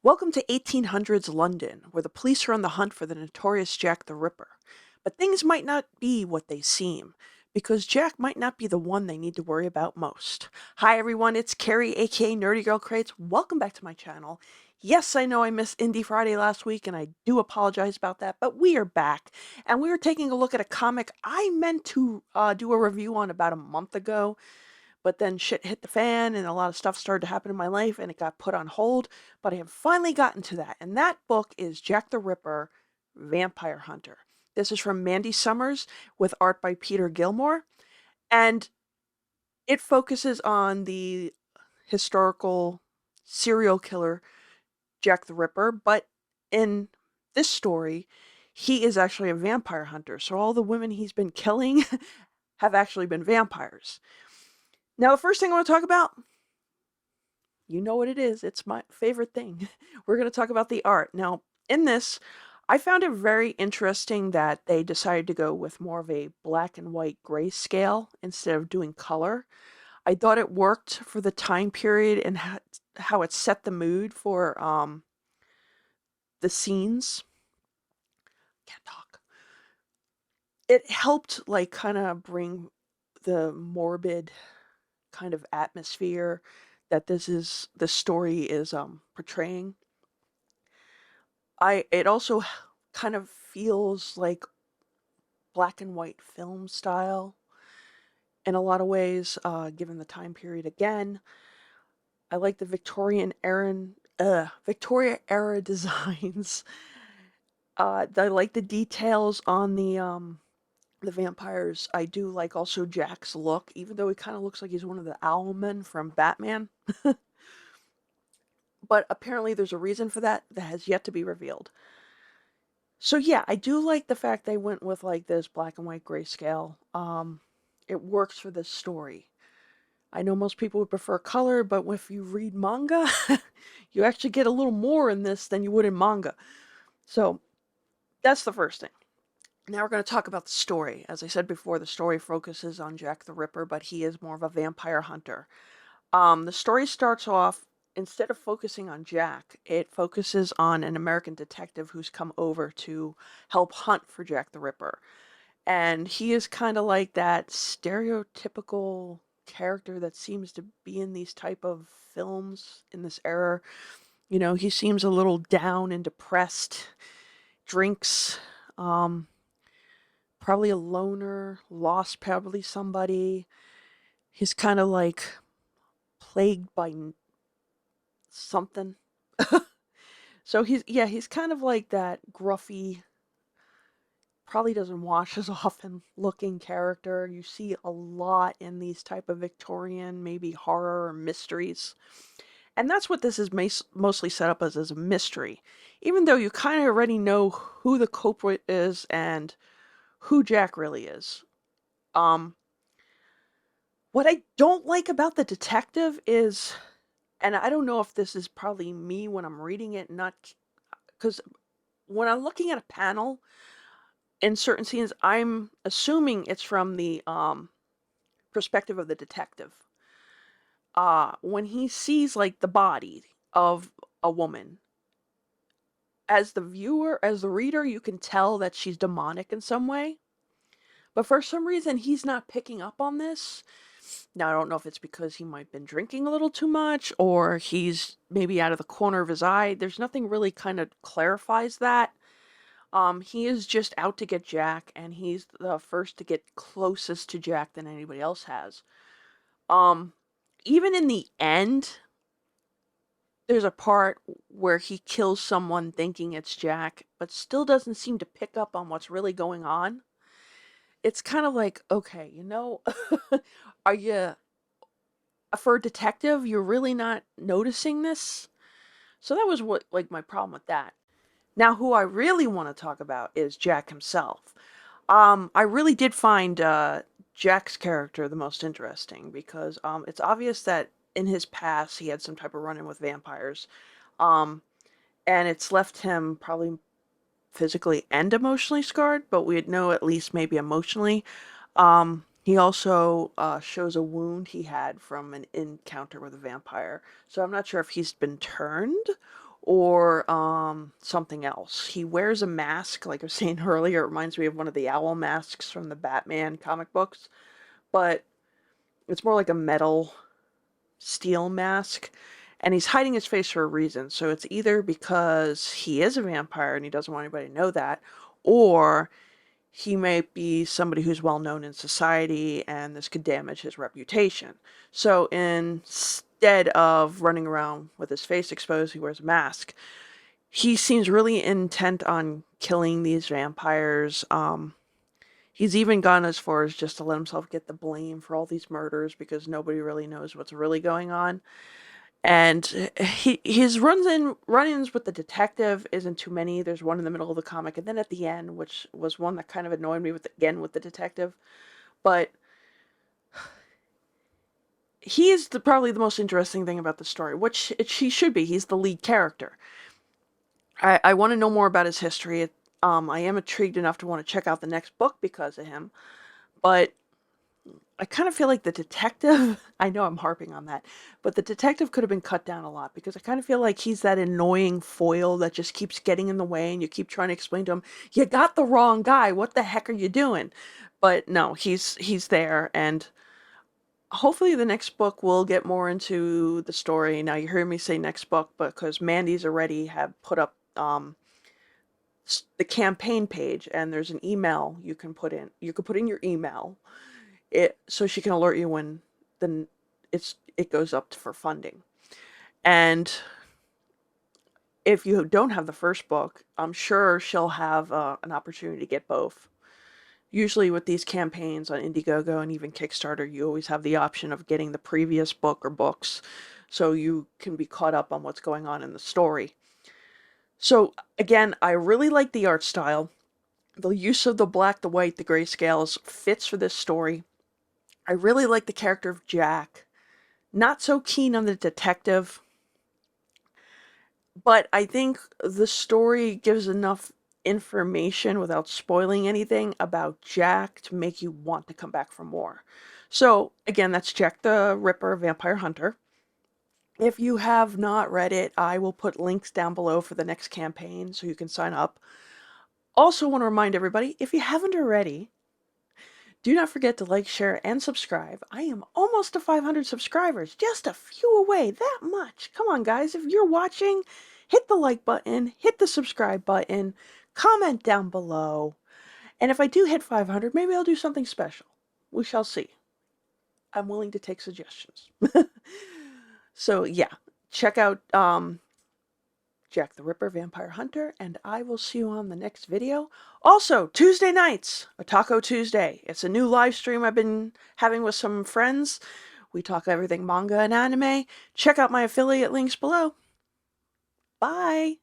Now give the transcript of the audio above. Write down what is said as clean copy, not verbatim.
Welcome to 1800s London, where the police are on the hunt for the notorious Jack the Ripper. But things might not be what they seem, because Jack might not be the one they need to worry about most. Hi everyone, it's Carrie, aka Nerdygirlcreates. Welcome back to my channel. Yes, I know I missed Indie Friday last week, and I do apologize about that, but we are back, and we are taking a look at a comic I meant to do a review on about a month ago, but then shit hit the fan and a lot of stuff started to happen in my life and it got put on hold. But I have finally gotten to that. And that book is Jack the Ripper, Vampire Hunter. This is from Mandy Summers with art by Peter Gilmore. And it focuses on the historical serial killer Jack the Ripper. But in this story, he is actually a vampire hunter. So all the women he's been killing have actually been vampires. Now, the first thing I want to talk about, you know what it is. It's my favorite thing. We're going to talk about the art. Now, in this, I found it very interesting that they decided to go with more of a black and white grayscale instead of doing color. I thought it worked for the time period and how it set the mood for the scenes. Can't talk. It helped, like, kind of bring the morbid kind of atmosphere that the story is portraying. It also kind of feels like black and white film style in a lot of ways, given the time period again. I like the Victoria era designs. I like the details on the vampires. I do like also Jack's look, even though he kind of looks like he's one of the Owlmen from Batman. But apparently there's a reason for that that has yet to be revealed. So yeah, I do like the fact they went with like this black and white grayscale. It works for this story. I know most people would prefer color, but if you read manga, you actually get a little more in this than you would in manga. So that's the first thing. Now we're going to talk about the story. As I said before, the story focuses on Jack the Ripper, but he is more of a vampire hunter. The story starts off, instead of focusing on Jack, it focuses on an American detective who's come over to help hunt for Jack the Ripper. And he is kind of like that stereotypical character that seems to be in these type of films in this era. You know, he seems a little down and depressed, drinks, um, probably a loner, lost probably somebody. He's kind of like plagued by something. So he's kind of like that gruffy, probably doesn't wash as often looking character you see a lot in these type of Victorian, maybe horror or mysteries. And that's what this is mostly set up as a mystery. Even though you kind of already know who the culprit is and who Jack really is. Um, what I don't like about the detective is, and I don't know if this is probably me when I'm reading it, not because when I'm looking at a panel in certain scenes, I'm assuming it's from the perspective of the detective. When he sees like the body of a woman, as the viewer, as the reader, you can tell that she's demonic in some way. But for some reason, he's not picking up on this. Now, I don't know if it's because he might have been drinking a little too much or he's maybe out of the corner of his eye. There's nothing really kind of clarifies that. He is just out to get Jack, and he's the first to get closest to Jack than anybody else has. Um, Even in the end, there's a part where he kills someone thinking it's Jack, but still doesn't seem to pick up on what's really going on. It's kind of like, okay, are you, for a detective, you're really not noticing this? So that was what, like, my problem with that. Now, who I really want to talk about is Jack himself. I really did find Jack's character the most interesting because it's obvious that in his past he had some type of run-in with vampires, um, and it's left him probably physically and emotionally scarred. But we'd know at least maybe emotionally. He also shows a wound he had from an encounter with a vampire, so I'm not sure if he's been turned or something else. He wears a mask, like I was saying earlier. It reminds me of one of the owl masks from the Batman comic books, but it's more like a metal steel mask. And he's hiding his face for a reason. So it's either because he is a vampire and he doesn't want anybody to know that, or he may be somebody who's well known in society and this could damage his reputation. So instead of running around with his face exposed, he wears a mask. He seems really intent on killing these vampires. He's even gone as far as just to let himself get the blame for all these murders because nobody really knows what's really going on. And his run-ins with the detective isn't too many. There's one in the middle of the comic, and then at the end, which was one that kind of annoyed me with the detective. But he is probably the most interesting thing about the story, which he should be. He's the lead character. I want to know more about his history. I am intrigued enough to want to check out the next book because of him. But I kind of feel like the detective, I know I'm harping on that, but the detective could have been cut down a lot because I kind of feel like he's that annoying foil that just keeps getting in the way and you keep trying to explain to him, you got the wrong guy. What the heck are you doing? But no, he's there, and hopefully the next book will get more into the story. Now you heard me say next book, but because Mandy's already have put up the campaign page, and there's an email you can put in. You can put in your email so she can alert you when then it goes up for funding. And if you don't have the first book, I'm sure she'll have an opportunity to get both. Usually with these campaigns on Indiegogo and even Kickstarter, you always have the option of getting the previous book or books so you can be caught up on what's going on in the story. So again, I really like the art style. The use of the black, the white, the grayscales fits for this story. I really like the character of Jack. Not so keen on the detective, but I think the story gives enough information without spoiling anything about Jack to make you want to come back for more. So, again, that's Jack the Ripper, Vampire Hunter. If you have not read it, I will put links down below for the next campaign so you can sign up. Also, want to remind everybody, if you haven't already, do not forget to like, share, and subscribe. I am almost to 500 subscribers, just a few away, that much. Come on, guys, if you're watching, hit the like button, hit the subscribe button, comment down below. And if I do hit 500, maybe I'll do something special. We shall see. I'm willing to take suggestions. So, yeah, check out Jack the Ripper, Vampire Hunter, and I will see you on the next video. Also, Tuesday nights, a Taco Tuesday. It's a new live stream I've been having with some friends. We talk everything manga and anime. Check out my affiliate links below. Bye!